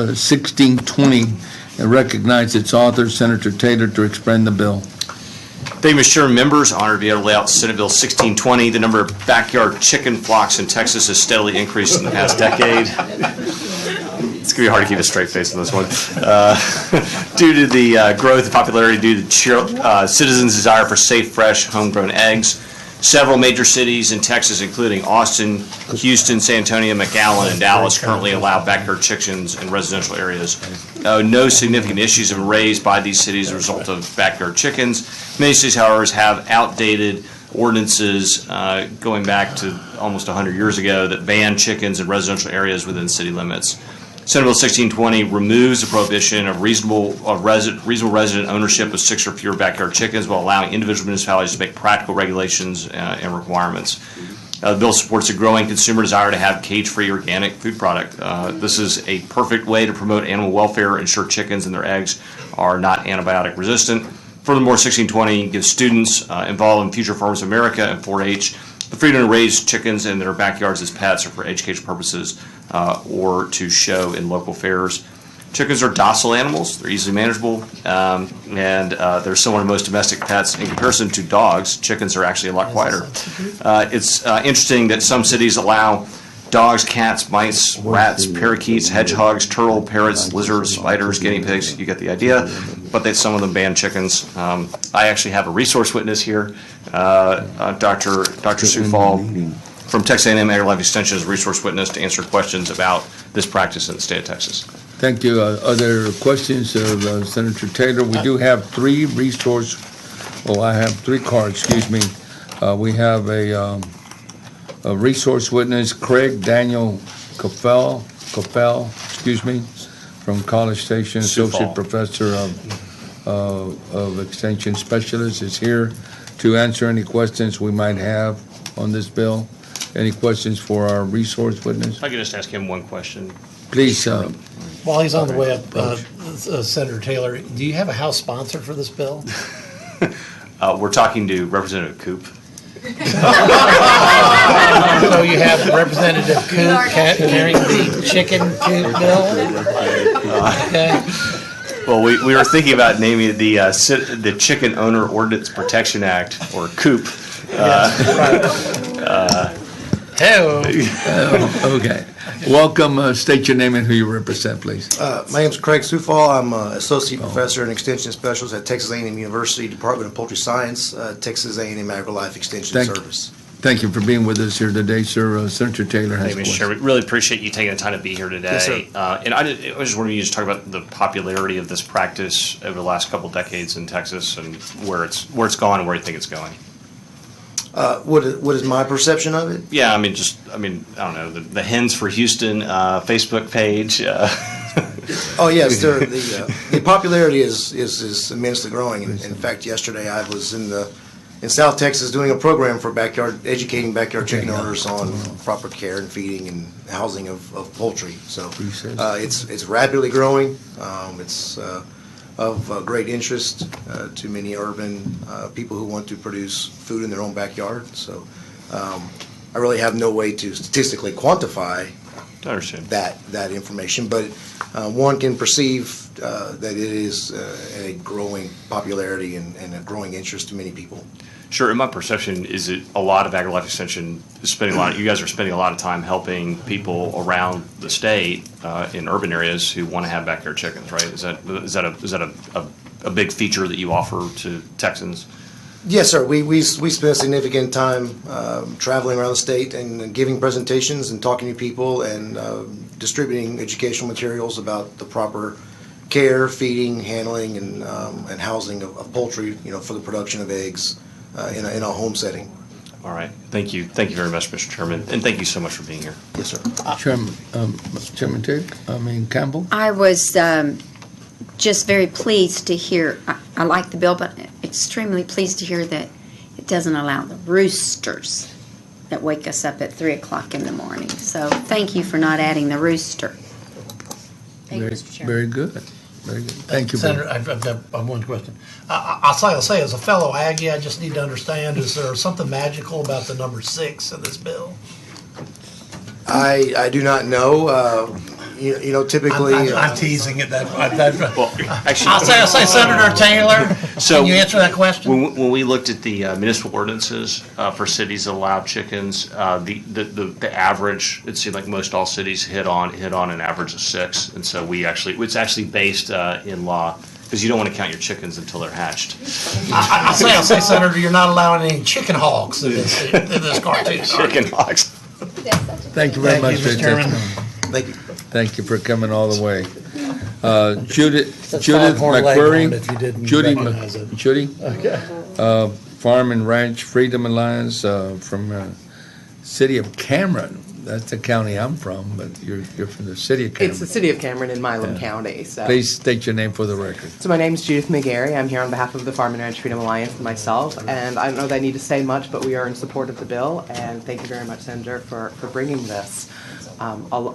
1620 and recognize its author, Senator Taylor, to explain the bill. Thank you, Mr. Chairman. Members, honored to be able to lay out Senate Bill 1620. The number of backyard chicken flocks in Texas has steadily increased in the past decade. It's going to be hard to keep a straight face on this one. Due to the growth and popularity due to citizens' desire for safe, fresh, homegrown eggs, several major cities in Texas, including Austin, Houston, San Antonio, McAllen, and Dallas, currently allow backyard chickens in residential areas. No significant issues have been raised by these cities as a result of backyard chickens. Many cities, however, have outdated ordinances going back to almost 100 years ago that ban chickens in residential areas within city limits. Senate Bill 1620 removes the prohibition of reasonable resident ownership of 6 or fewer backyard chickens while allowing individual municipalities to make practical regulations and requirements. The bill supports a growing consumer desire to have cage-free organic food product. This is a perfect way to promote animal welfare and ensure chickens and their eggs are not antibiotic resistant. Furthermore, 1620 gives students involved in Future Farmers of America and 4-H the freedom to raise chickens in their backyards as pets or for educational purposes or to show in local fairs. Chickens are docile animals. They're easily manageable, and they're some of the most domestic pets. In comparison to dogs, chickens are actually a lot quieter. It's interesting that some cities allow dogs, cats, mice, rats, parakeets, hedgehogs, turtle, parrots, lizards, spiders, guinea pigs. You get the idea. But some of them ban chickens. I actually have a resource witness here, Dr. Sufal from Texas A&M AgriLife Extension as a resource witness to answer questions about this practice in the state of Texas. Thank you. Other questions of Senator Taylor? We do have three I have 3 cards, excuse me. We have a resource witness, Craig Daniel Coffell, excuse me, from College Station, Associate Professor of Extension Specialist, is here to answer any questions we might have on this bill. Any questions for our resource witness? If I could just ask him one question. Please. While he's on the way up, Senator Taylor, do you have a House sponsor for this bill? We're talking to Representative Coop. So you have Representative Coop carrying the chicken coop bill? Okay. Well, we were thinking about naming it the Chicken Owner Ordinance Protection Act, or COOP. Okay. Welcome. State your name and who you represent, please. My name is Craig Sufal. I'm an Associate Professor and Extension Specialist at Texas A&M University, Department of Poultry Science, Texas A&M AgriLife Extension Service. Thank you for being with us here today, sir. Senator Taylor has a question. Sure. We really appreciate you taking the time to be here today. Yes, sir. And I just wanted you to talk about the popularity of this practice over the last couple decades in Texas and where it's gone and where you think it's going. What is my perception of it? Yeah, I don't know, the Hens for Houston Facebook page. Oh yes, the popularity is immensely growing. In fact, yesterday I was in South Texas doing a program for educating backyard chicken owners on proper care and feeding and housing of poultry. So it's rapidly growing. It's of great interest to many urban people who want to produce food in their own backyard. So I really have no way to statistically quantify that information, but one can perceive that it is a growing popularity and a growing interest to many people. Sure. In my perception, is it a lot of AgriLife Extension is spending you guys are spending a lot of time helping people around the state in urban areas who want to have backyard chickens, right? Is that a big feature that you offer to Texans? Yes, sir. We spend significant time traveling around the state and giving presentations and talking to people and distributing educational materials about the proper care, feeding, handling, and housing of poultry, for the production of eggs in a home setting. All right. Thank you. Thank you very much, Mr. Chairman, and thank you so much for being here. Yes, sir. Chairman Campbell. I was just very pleased to hear. I like the bill, but extremely pleased to hear that it doesn't allow the roosters that wake us up at 3 o'clock in the morning. So thank you for not adding the rooster. Thank you, Mr. Chairman. Very good. Very good. Thank you, Senator. I've got one question. I'll say, as a fellow Aggie, I just need to understand: is there something magical about the number 6 in this bill? I do not know. You know, typically. I'm teasing it. Well, I'll actually, say Senator Taylor, So- can you answer that question? when we looked at the municipal ordinances for cities that allow chickens, the average, it seemed like most all cities hit on an average of 6. And so it's actually based in law, because you don't want to count your chickens until they're hatched. I'll say, Senator, you're not allowing any chicken hogs in this cartoon. Chicken hogs. Thank you very Thank much you, for your Mr. Chairman. testimony. Thank you. Thank you for coming all the way. Judith That's Judith Foghorn Leghorn if you McQuarrie, didn't Judy recognize it. Judy, Farm and Ranch Freedom Alliance from city of Cameron. That's the county I'm from, but you're from the city of Cameron. It's the city of Cameron in Milam County. So. Please state your name for the record. So my name is Judith McGarry. I'm here on behalf of the Farm and Ranch Freedom Alliance and myself. And I don't know that I need to say much, but we are in support of the bill. And thank you very much, Senator, for bringing this.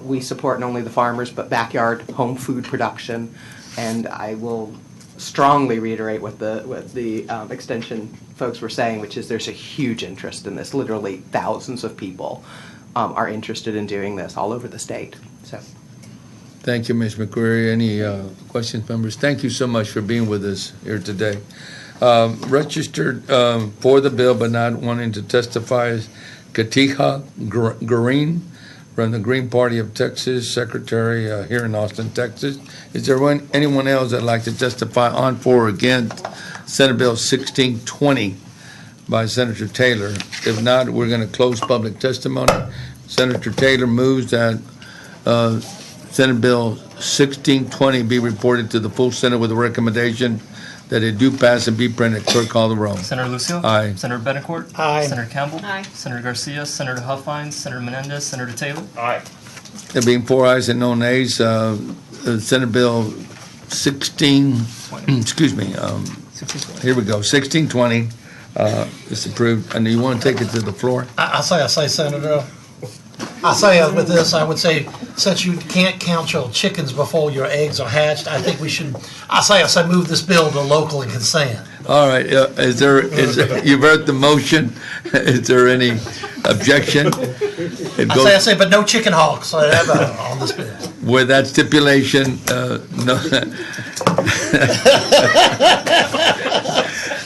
We support not only the farmers, but backyard home food production. And I will strongly reiterate what the extension folks were saying, which is there's a huge interest in this. Literally thousands of people are interested in doing this all over the state. So. Thank you, Ms. McQuarrie. Any questions, members? Thank you so much for being with us here today. Registered for the bill but not wanting to testify is Katiha Green from the Green Party of Texas, Secretary here in Austin, Texas. Is there anyone else that'd like to testify on, for, or against Senate Bill 1620 by Senator Taylor? If not, we're going to close public testimony. Senator Taylor moves that Senate Bill 1620 be reported to the full Senate with a recommendation that it do pass and be printed. Clerk, call the roll. Senator Lucio? Aye. Senator Betancourt? Aye. Senator Campbell? Aye. Senator Garcia? Senator Huffines? Senator Menendez? Senator Taylor? There being 4 ayes and no nays, Senate Bill 16, excuse me, here we go, 1620 is approved. And you want to take it to the floor? I'll say, Senator, I'll say with this, I would say, since you can't count your chickens before your eggs are hatched, I think we should, I'll say move this bill to local and consent. All right, is there, you've heard the motion. Is there any objection? It goes I say, but no chicken hogs on this bill. with that stipulation, no.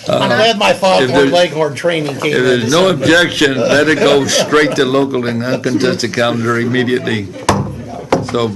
I'm glad my if Foghorn there's- Leghorn training came If in. there's no objection, let it go straight to local and uncontested calendar immediately. So,